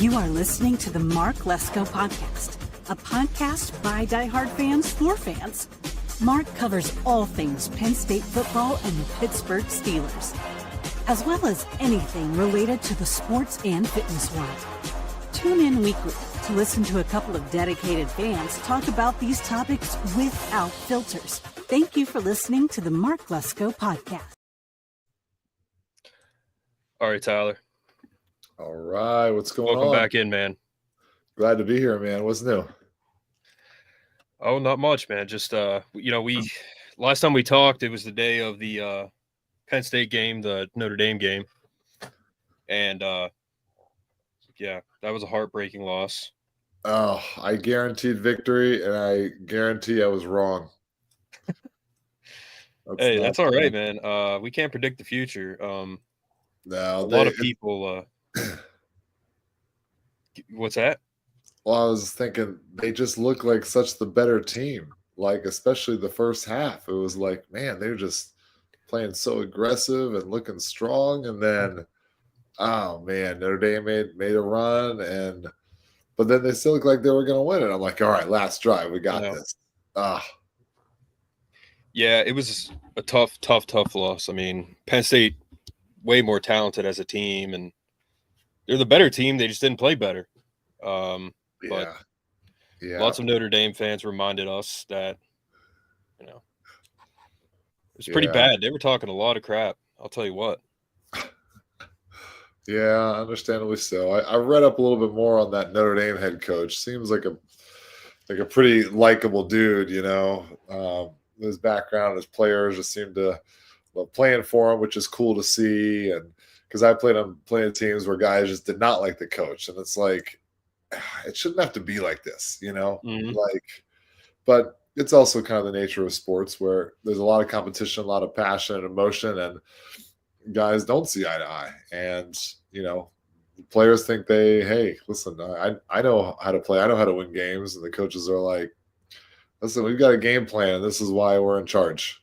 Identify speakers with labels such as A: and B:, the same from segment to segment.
A: You are listening to the Mark Lesko Podcast, a podcast by diehard fans for fans. Mark covers all things Penn State football and the Pittsburgh Steelers, as well as anything related to the sports and fitness world. Tune in weekly to listen to a couple of dedicated fans talk about these topics without filters. Thank you for listening to the Mark Lesko Podcast.
B: All right, Tyler.
C: All right, what's going on?
B: Welcome back in, man.
C: Glad to be here, man. What's new?
B: Oh, not much, man. Just we last time we talked, it was the day of the Penn State game, the Notre Dame game, and yeah, that was a heartbreaking loss.
C: Oh, I guaranteed victory, and I guarantee I was wrong.
B: That's all right, man. We can't predict the future.
C: No,
B: a lot of people. What's that?
C: Well, I was thinking they just look like such the better team. Like, especially the first half, it was like, man, they were just playing so aggressive and looking strong. And then, oh man, Notre Dame made a run, but then they still looked like they were going to win it. I'm like, all right, last drive, we got this.
B: Yeah, it was a tough loss. I mean, Penn State way more talented as a team, and they're the better team. They just didn't play better. But lots of Notre Dame fans reminded us that, it was pretty bad. They were talking a lot of crap. I'll tell you what.
C: Yeah, understandably so. I read up a little bit more on that Notre Dame head coach. Seems like a pretty likable dude, His background, his players just seem to love playing for him, which is cool to see. And because I played on plenty of teams where guys just did not like the coach, and it's like, it shouldn't have to be like this,
B: Mm-hmm.
C: But it's also kind of the nature of sports where there's a lot of competition, a lot of passion and emotion, and guys don't see eye to eye. And, players think hey, listen, I know how to play. I know how to win games. And the coaches are like, listen, we've got a game plan. And this is why we're in charge.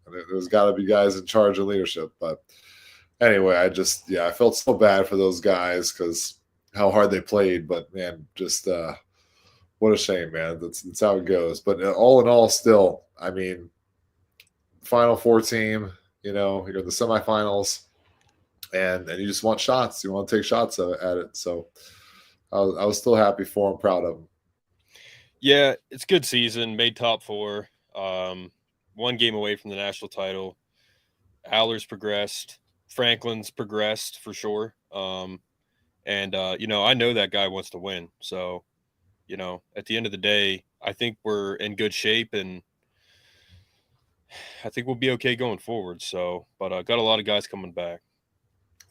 C: And there's got to be guys in charge of leadership. But anyway, I felt so bad for those guys because how hard they played. But, man, just what a shame, man. That's how it goes. But all in all, still, I mean, Final Four team, you're in the semifinals, and you just want shots. You want to take shots at it. So I was still happy for him, proud of him.
B: Yeah, it's a good season. Made top four. One game away from the national title. Aller's progressed. Franklin's progressed for sure. And I know that guy wants to win. So, at the end of the day, I think we're in good shape, and I think we'll be okay going forward. So, but got a lot of guys coming back.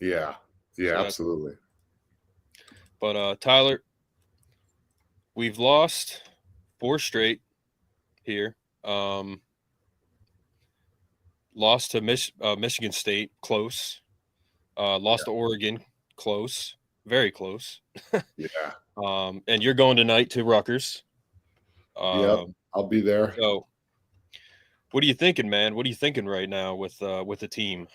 C: Yeah, absolutely.
B: But Tyler, we've lost 4 straight here. Lost to Michigan State, close. Lost to Oregon, close, very close.
C: Yeah.
B: And you're going tonight to Rutgers.
C: Yep, I'll be there.
B: So, what are you thinking, man? What are you thinking right now with the team?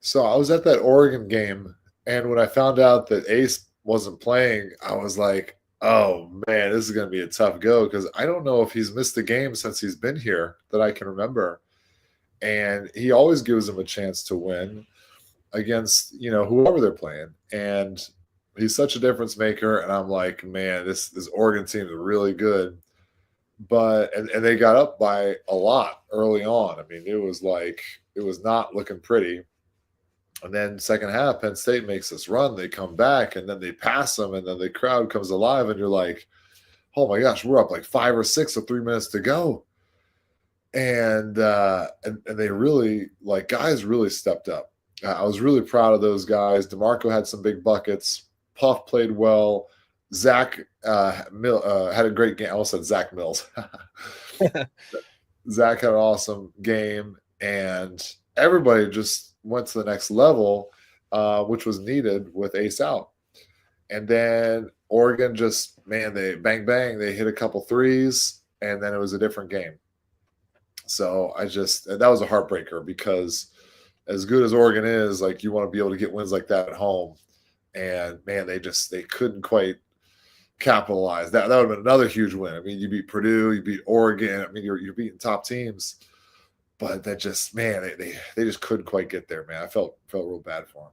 C: So I was at that Oregon game, and when I found out that Ace wasn't playing, I was like, oh, man, this is going to be a tough go because I don't know if he's missed a game since he's been here that I can remember. And he always gives them a chance to win against, whoever they're playing. And he's such a difference maker. And I'm like, man, this Oregon team is really good. But and they got up by a lot early on. I mean, it was not looking pretty. And then second half, Penn State makes this run. They come back, and then they pass them, and then the crowd comes alive, and you're like, oh, my gosh, we're up like 5 or 6 with 3 minutes to go. And they really, guys really stepped up. I was really proud of those guys. DeMarco had some big buckets. Puff played well. Zach had a great game. I almost said Zach Mills. Zach had an awesome game, and everybody just went to the next level, which was needed with Ace out. And then Oregon they bang, they hit a couple threes, and then it was a different game. So that was a heartbreaker because as good as Oregon is, you want to be able to get wins like that at home. and man, they couldn't quite capitalize. That would have been another huge win. I mean, you beat Purdue, you beat Oregon. I mean, you're beating top teams, but that just, man, they just couldn't quite get there, man. I felt real bad for them.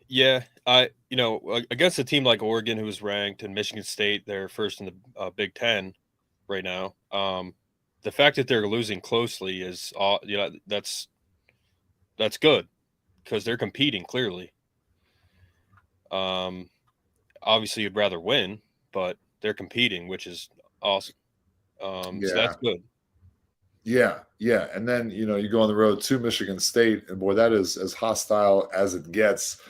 B: Yeah, against a team like Oregon, who's ranked, and Michigan State, they're first in the Big Ten right now. The fact that they're losing closely is, that's good because they're competing clearly. Obviously, you'd rather win, but they're competing, which is awesome. So that's good.
C: Yeah. And then, you go on the road to Michigan State, and boy, that is as hostile as it gets.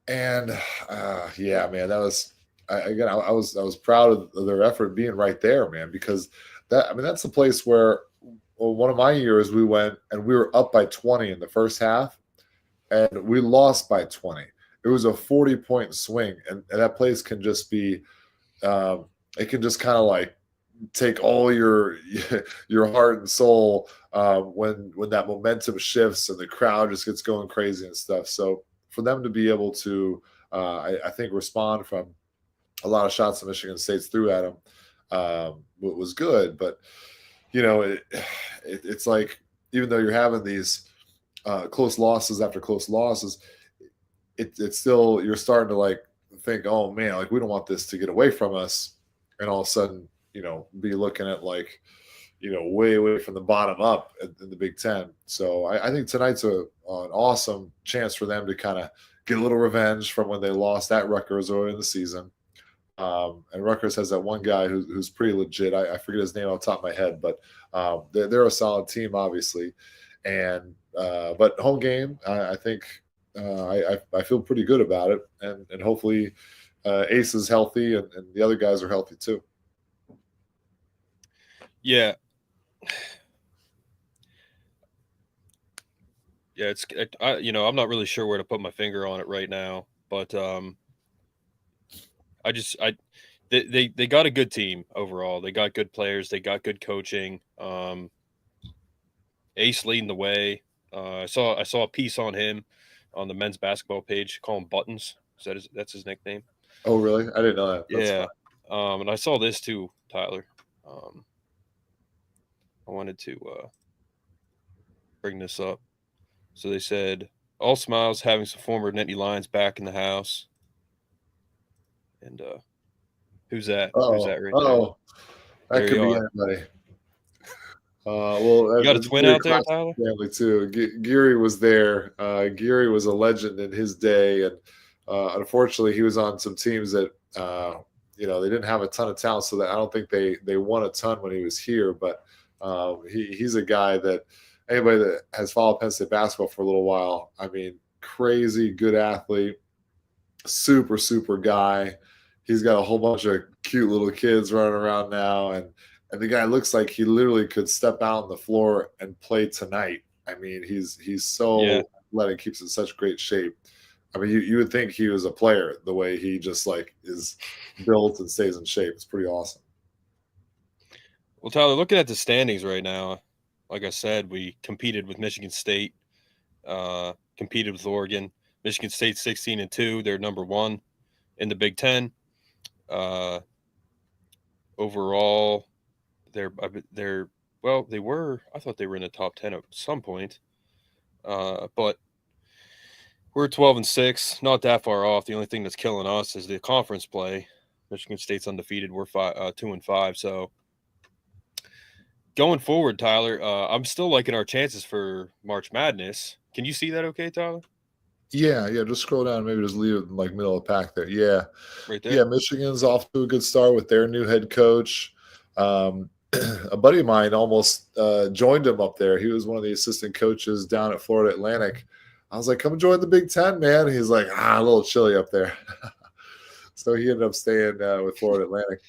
C: And man, that was I was proud of their effort being right there, man, because that's a place where one of my years we went and we were up by 20 in the first half, and we lost by 20. It was a 40-point swing, and that place can just be, it can just kind of like take all your heart and soul when that momentum shifts and the crowd just gets going crazy and stuff. So for them to be able to, I think, respond from a lot of shots that Michigan State's threw at them was good. But, it's like, even though you're having these close losses after close losses, it's still, you're starting to like think, oh man, like we don't want this to get away from us, and all of a sudden, be looking at like, way from the bottom up in the Big Ten. So I think tonight's an awesome chance for them to kind of get a little revenge from when they lost at Rutgers early in the season. And Rutgers has that one guy who's pretty legit. I forget his name off the top of my head, but they're a solid team, obviously. And but home game, I think I feel pretty good about it, and hopefully Ace is healthy and the other guys are healthy too.
B: Yeah. I'm not really sure where to put my finger on it right now, but they got a good team overall. They got good players. They got good coaching. Ace leading the way. I saw a piece on him on the men's basketball page. Call him Buttons. That's his nickname?
C: Oh, really? I didn't know that. That's
B: fine. And I saw this too, Tyler. I wanted to bring this up. So they said, all smiles, having some former Nittany Lions back in the house. And who's that? Who's that right there?
C: That could be anybody. Well,
B: you got a twin out there, Tyler?
C: Family too. Geary was there. Geary was a legend in his day, and unfortunately, he was on some teams that they didn't have a ton of talent, so that I don't think they won a ton when he was here. But he's a guy that anybody that has followed Penn State basketball for a little while, I mean, crazy good athlete, super guy. He's got a whole bunch of cute little kids running around now, and the guy looks like he literally could step out on the floor and play tonight. I mean, he's so athletic, keeps in such great shape. I mean, you would think he was a player the way he just like is built and stays in shape. It's pretty awesome.
B: Well, Tyler, looking at the standings right now, like I said, we competed with Michigan State, competed with Oregon. Michigan State 16-2. They're number 1 in the Big Ten. Overall, they were. I thought they were in the top 10 at some point, but we're 12-6, not that far off. The only thing that's killing us is the conference play. Michigan State's undefeated. We're 2-5. So going forward, Tyler, I'm still liking our chances for March Madness. Can you see that okay, Tyler?
C: Yeah. Just scroll down and maybe just leave it in like middle of the pack there. Yeah.
B: Right there.
C: Yeah, Michigan's off to a good start with their new head coach. A buddy of mine almost joined him up there. He was one of the assistant coaches down at Florida Atlantic. I was like, come join the Big Ten, man. And he's like, a little chilly up there. So he ended up staying with Florida Atlantic.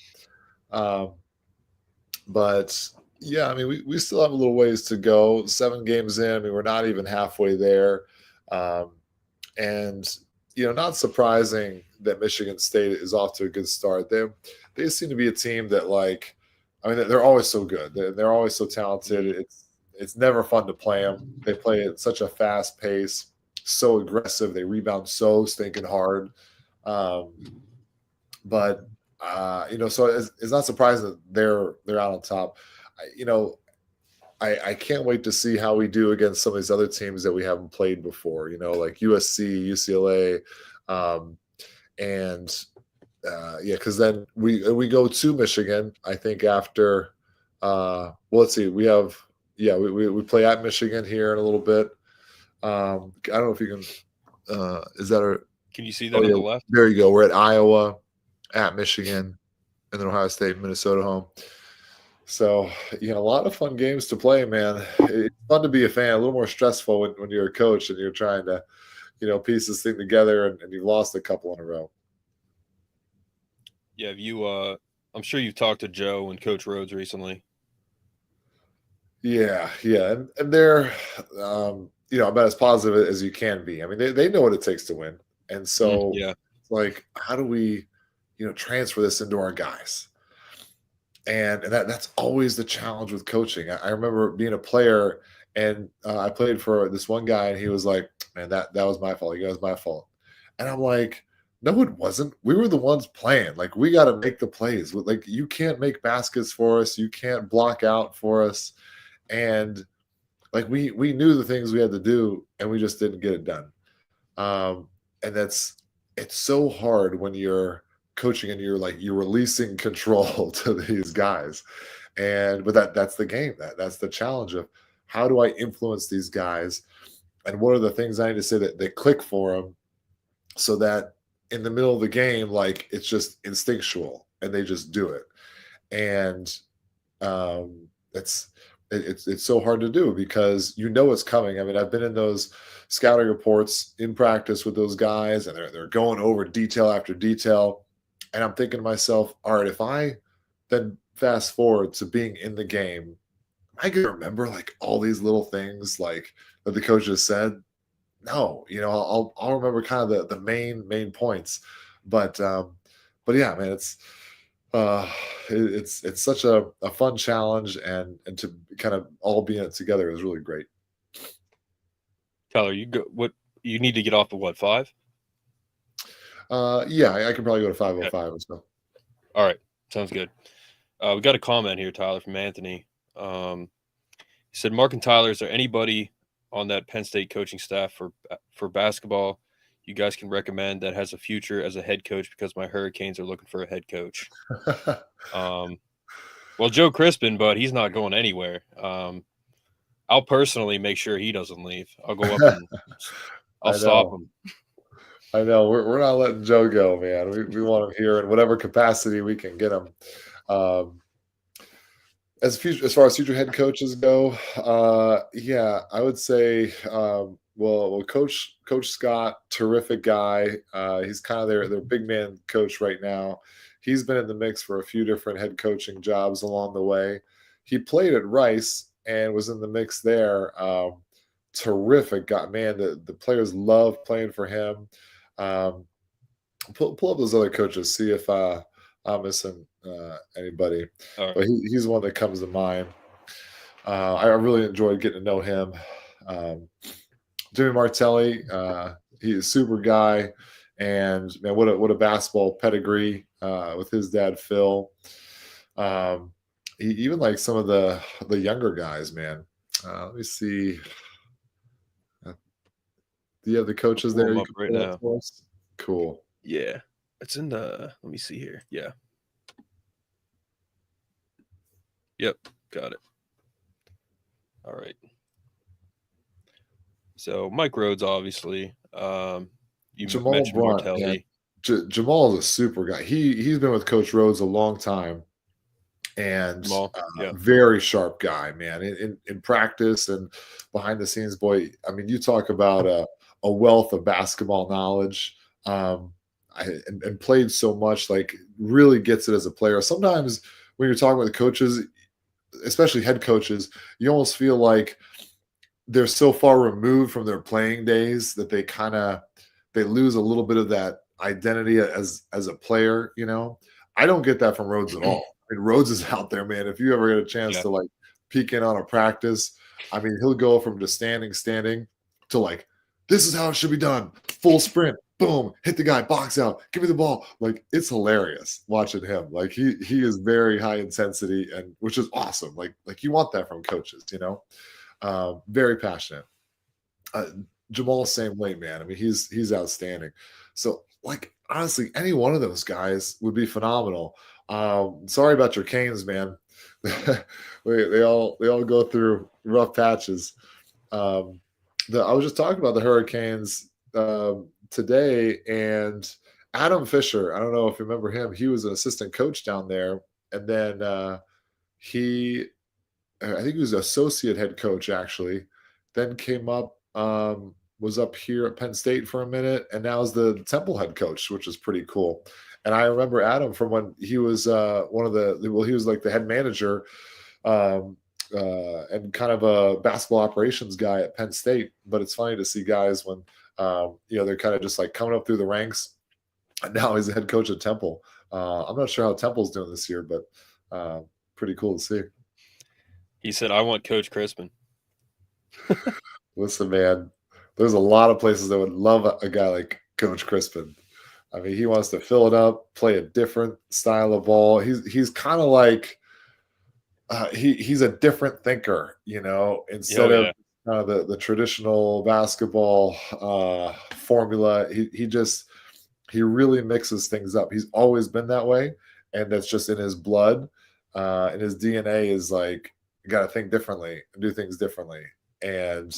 C: But yeah, I mean, we still have a little ways to go. 7 games in, I mean, we're not even halfway there. And, not surprising that Michigan State is off to a good start. They seem to be a team that, like, I mean, they're always so good. They're always so talented. It's never fun to play them. They play at such a fast pace. so aggressive. They rebound so stinking hard. But so it's not surprising that they're out on top. I can't wait to see how we do against some of these other teams that we haven't played before. Like USC, UCLA, because then we go to Michigan. I think after. Let's see. We play at Michigan here in a little bit. I don't know if you can. Is that our?
B: Can you see that on the left?
C: There you go. We're at Iowa, at Michigan, and then Ohio State, Minnesota home. So, a lot of fun games to play, man. It's fun to be a fan. A little more stressful when you're a coach and you're trying to, piece this thing together, and you've lost a couple in a row.
B: Yeah, I'm sure you've talked to Joe and Coach Rhodes recently.
C: Yeah, and they're, about as positive as you can be. I mean, they know what it takes to win, and so like, how do we, transfer this into our guys? And that's always the challenge with coaching. I remember being a player, and I played for this one guy, and he was like, "Man, that was my fault. You guys, my fault." And I'm like, "No, it wasn't. We were the ones playing. Like, we got to make the plays. Like, you can't make baskets for us. You can't block out for us." And like, we knew the things we had to do, and we just didn't get it done. And it's so hard when you're coaching and you're releasing control to these guys. But that's the game. That's the challenge of how do I influence these guys, and what are the things I need to say that they click for them, so that in the middle of the game, like, it's just instinctual and they just do it. And it's so hard to do because it's coming. I mean, I've been in those scouting reports in practice with those guys, and they're going over detail after detail. And I'm thinking to myself, all right, if I then fast forward to being in the game, am I going to remember like all these little things like that the coach just said? No, I'll remember kind of the main points. But yeah, man, it's such a fun challenge, and to kind of all be in it together is really great.
B: Tyler, you need to get off of 5?
C: I can probably go to 5:05 or so.
B: All right, sounds good. We got a comment here, Tyler, from Anthony. He said, "Mark and Tyler, is there anybody on that Penn State coaching staff for basketball you guys can recommend that has a future as a head coach, because my Hurricanes are looking for a head coach?" Well, Joe Crispin, but he's not going anywhere. I'll personally make sure he doesn't leave. I'll go up and I'll stop him.
C: I know we're not letting Joe go, man. We want him here in whatever capacity we can get him. As far as future head coaches go, I would say, Coach Scott, terrific guy. He's kind of their big man coach right now. He's been in the mix for a few different head coaching jobs along the way. He played at Rice and was in the mix there. Terrific guy, man. The players love playing for him. Pull up those other coaches, see if I'm missing anybody. Right. But he's one that comes to mind. I really enjoyed getting to know him. Jimmy Martelli, he's a super guy, and man, what a basketball pedigree with his dad Phil. Even like some of the younger guys, man. Let me see. Do you have the coaches there? You
B: right now.
C: Cool.
B: Yeah, it's in the. Let me see here. Yeah. Yep, got it. All right. So Mike Rhodes, obviously. You
C: Jamal
B: mentioned
C: Blunt,
B: Martelli.
C: Jamal is a super guy. He's been with Coach Rhodes a long time, and very sharp guy, man. In practice and behind the scenes, boy. I mean, you talk about a wealth of basketball knowledge, and played so much. Like, really gets it as a player. Sometimes when you're talking with the coaches, especially head coaches, you almost feel like they're so far removed from their playing days that they lose a little bit of that identity as a player. I don't get that from Rhodes at all. I mean, Rhodes is out there, man. If you ever get a chance to like peek in on a practice, I mean, he'll go from just standing to like this is how it should be done. Full sprint, boom, hit the guy, box out, give me the ball. Like, it's hilarious watching him. Like, he is very high intensity, and which is awesome. Like you want that from coaches, very passionate. Jamal, same way, man. I mean, he's outstanding. So, like, honestly, any one of those guys would be phenomenal. Sorry about your Canes, man. they all go through rough patches. I was just talking about the Hurricanes today, and Adam Fisher. I don't know if you remember him. He was an assistant coach down there, and then I think he was associate head coach actually. Then came up, was up here at Penn State for a minute, and now is the Temple head coach, which is pretty cool. And I remember Adam from when he was he was like the head manager and kind of a basketball operations guy at Penn State. But it's funny to see guys when, they're kind of just like coming up through the ranks. And now he's the head coach at Temple. I'm not sure how Temple's doing this year, but pretty cool to see.
B: He said, I want Coach Crispin.
C: Listen, man, there's a lot of places that would love a guy like Coach Crispin. I mean, he wants to fill it up, play a different style of ball. He's kind of like he's a different thinker, instead of the traditional basketball formula. He really mixes things up. He's always been that way, and that's just in his blood. And his DNA is like, you got to think differently and do things differently. And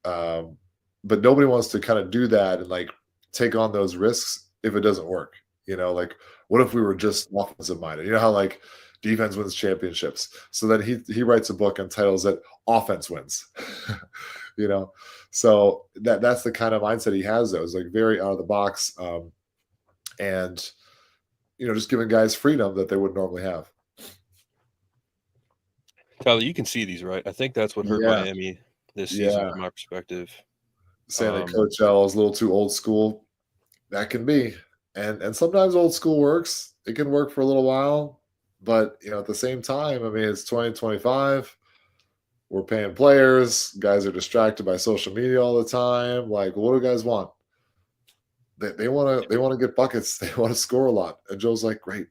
C: but nobody wants to kind of do that and like take on those risks if it doesn't work. Like, what if we were just offensive minded? You know how like defense wins championships. So then he writes a book and titles it Offense Wins. So that's the kind of mindset he has, though. It's like very out of the box, and just giving guys freedom that they wouldn't normally have.
B: Tyler, you can see these, right? I think that's what hurt Miami this season, from my perspective.
C: Saying that Coach L is a little too old school. That can be. And sometimes old school works. It can work for a little while. But, at the same time, I mean, it's 2025. We're paying players. Guys are distracted by social media all the time. Like, what do guys want? They want to get buckets. They want to score a lot. And Joe's like, great.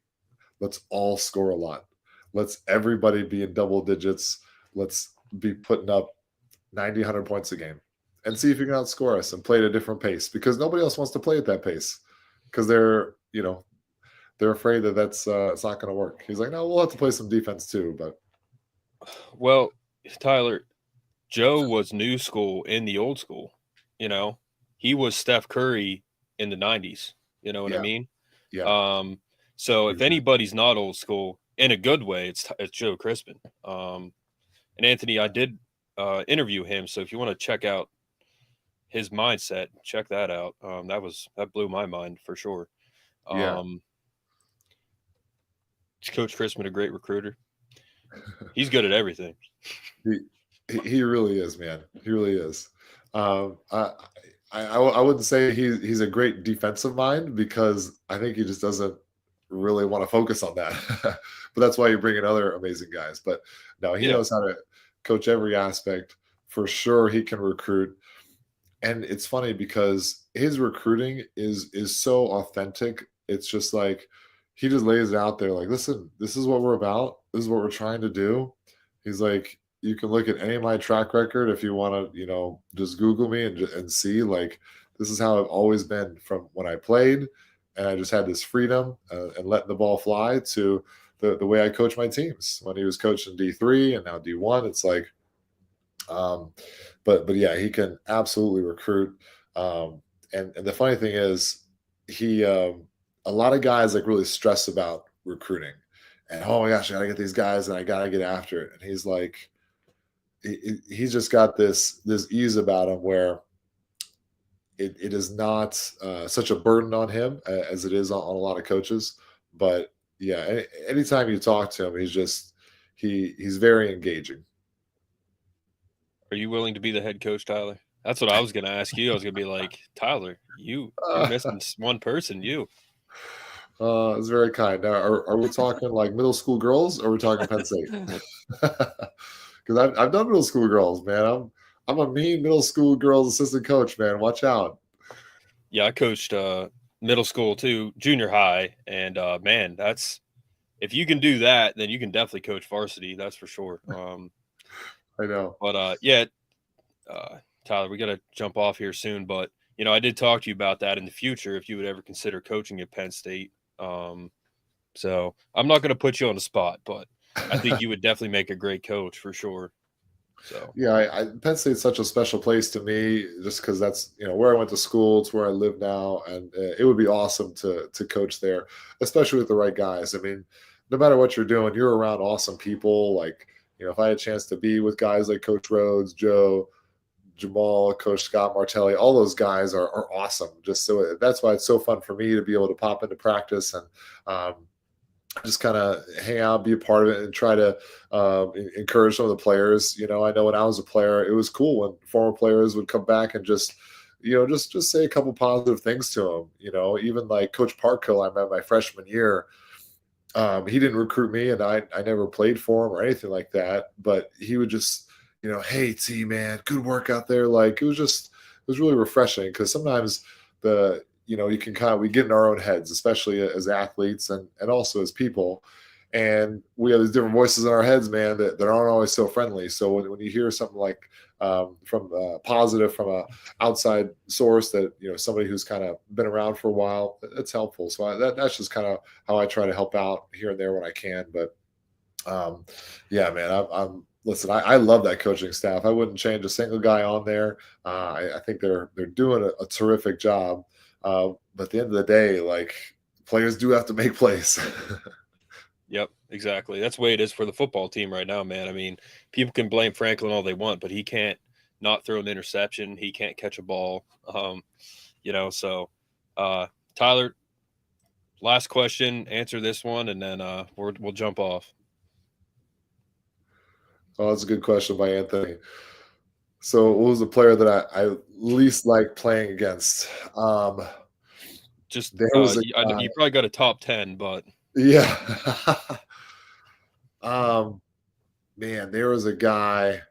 C: Let's all score a lot. Let's everybody be in double digits. Let's be putting up 90, 100 points a game. And see if you can outscore us and play at a different pace, because nobody else wants to play at that pace because they're afraid that that's it's not going to work. He's like, no, we'll have to play some defense too. But
B: well, Tyler, Joe was new school in the old school. He was Steph Curry in the 90s. You know what I mean?
C: Yeah.
B: So if anybody's not old school in a good way, it's Joe Crispin. And Anthony, I did interview him, so if you want to check out his mindset, check that out. That blew my mind for sure. Coach Crispin, a great recruiter. He's good at everything.
C: He really is, man. He really is. I wouldn't say he's a great defensive mind, because I think he just doesn't really want to focus on that. But that's why you bring in other amazing guys. But no, he knows how to coach every aspect. For sure, he can recruit. And it's funny because his recruiting is so authentic. It's just like he just lays it out there like, listen, this is what we're about. This is what we're trying to do. He's like, you can look at any of my track record if you want to, just Google me and see, like, this is how I've always been from when I played. And I just had this freedom and letting the ball fly to the way I coach my teams. When he was coaching D3 and now D1, it's like, but yeah, he can absolutely recruit. And the funny thing is, he a lot of guys like really stress about recruiting, and oh my gosh, I gotta get these guys and I gotta get after it. And he's like, he's just got this ease about him where it is not such a burden on him as it is on a lot of coaches. But yeah, anytime you talk to him, he's very engaging.
B: Are you willing to be the head coach, Tyler? That's what I was going to ask you. I was going to be like, Tyler, you're missing one person, you.
C: It's very kind. Now, are we talking like middle school girls, or are we talking Penn State? Because I've done middle school girls, man. I'm a mean middle school girls assistant coach, man. Watch out.
B: Yeah, I coached middle school too, junior high, and man, if you can do that, then you can definitely coach varsity. That's for sure.
C: I know.
B: But Tyler, we got to jump off here soon. But I did talk to you about that in the future if you would ever consider coaching at Penn State. So I'm not going to put you on the spot, but I think you would definitely make a great coach for sure. So
C: yeah, Penn State's such a special place to me, just because that's where I went to school. It's where I live now, and it would be awesome to coach there, especially with the right guys. I mean, no matter what you're doing, you're around awesome people. Like if I had a chance to be with guys like Coach Rhodes, Joe, Jamal, Coach Scott Martelli, all those guys are awesome. Just so that's why it's so fun for me to be able to pop into practice and just kind of hang out, be a part of it, and try to encourage some of the players. I know when I was a player, it was cool when former players would come back and just say a couple positive things to them. Even like Coach Parkhill, I met my freshman year. He didn't recruit me, and I never played for him or anything like that. But he would just, hey T man, good work out there. Like it was really refreshing, because sometimes we get in our own heads, especially as athletes and also as people. And we have these different voices in our heads, man, that aren't always so friendly. So when you hear something like from positive from a outside source, that somebody who's kind of been around for a while, it's helpful. So that's just kind of how I try to help out here and there when I can. But yeah, man, listen, I love that coaching staff. I wouldn't change a single guy on there. I think they're doing a terrific job. But at the end of the day, like, players do have to make plays.
B: Yep, exactly. That's the way it is for the football team right now, man. I mean, people can blame Franklin all they want, but he can't not throw an interception. He can't catch a ball. So Tyler, last question, answer this one, and then we'll jump off.
C: Oh, that's a good question by Anthony. So what was the player that I least liked playing against?
B: Just
C: there was
B: you probably got a top 10, but
C: yeah. Man, there was a guy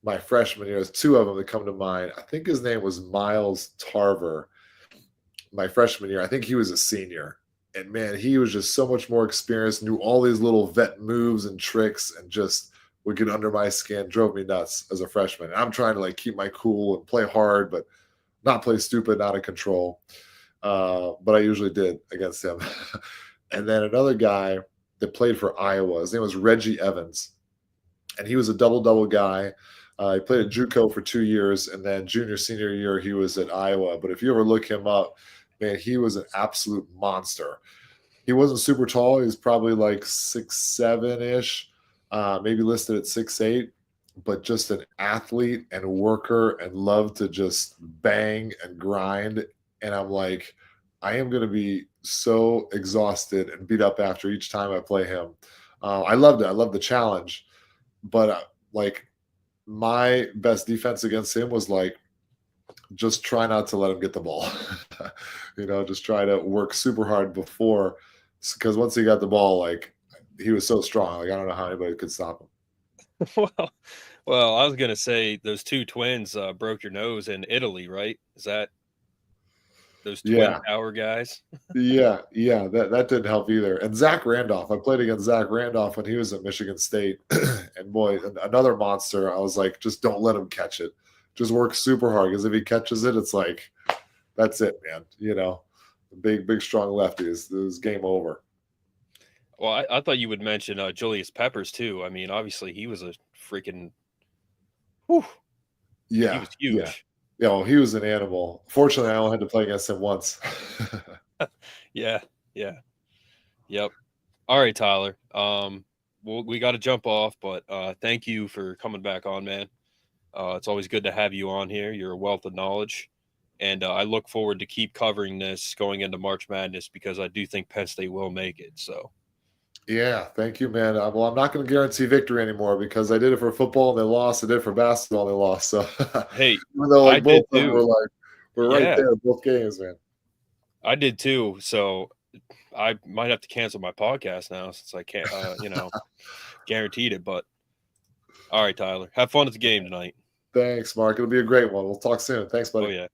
C: my freshman year. There's two of them that come to mind. I think his name was Miles Tarver. My freshman year, I think he was a senior. And man, he was just so much more experienced, knew all these little vet moves and tricks, and just would get under my skin, drove me nuts as a freshman. And I'm trying to keep my cool and play hard, but not play stupid, out of control. But I usually did against him. And then another guy that played for Iowa, his name was Reggie Evans. And he was a double-double guy. He played at JUCO for 2 years, and then senior year, he was at Iowa. But if you ever look him up, man, he was an absolute monster. He wasn't super tall. He was probably 6'7"-ish, maybe listed at 6'8", but just an athlete and worker and loved to just bang and grind. And I'm like, I am going to be so exhausted and beat up after each time I play him. I loved it. I loved the challenge. But my best defense against him was just try not to let him get the ball. Just try to work super hard before, because once he got the ball, he was so strong. I don't know how anybody could stop him.
B: Well, I was gonna say those two twins broke your nose in Italy, right? Is that those twin tower guys?
C: yeah, that didn't help either. And Zach Randolph, I played against Zach Randolph when he was at Michigan State, and boy, another monster. I was like, just don't let him catch it. Just work super hard, because if he catches it, it's that's it, man. Big, strong lefties. It was game over.
B: Well, I thought you would mention Julius Peppers too. I mean, obviously he was a freaking. Whew,
C: yeah,
B: he was huge.
C: Yeah, well, he was an animal. Fortunately, I only had to play against him once.
B: Yeah. Yep. All right, Tyler. We got to jump off, but thank you for coming back on, man. It's always good to have you on here. You're a wealth of knowledge, and I look forward to keep covering this going into March Madness, because I do think Penn State will make it. So.
C: Yeah, thank you, man. Well, I'm not going to guarantee victory anymore, because I did it for football and they lost. I did it for basketball and they lost. So,
B: hey,
C: even though
B: I
C: both
B: did
C: of them
B: too.
C: we're right there in both games, man.
B: I did too. So I might have to cancel my podcast now, since I can't, guaranteed it. But all right, Tyler, have fun at the game tonight.
C: Thanks, Mark. It'll be a great one. We'll talk soon. Thanks, buddy.
B: Oh yeah.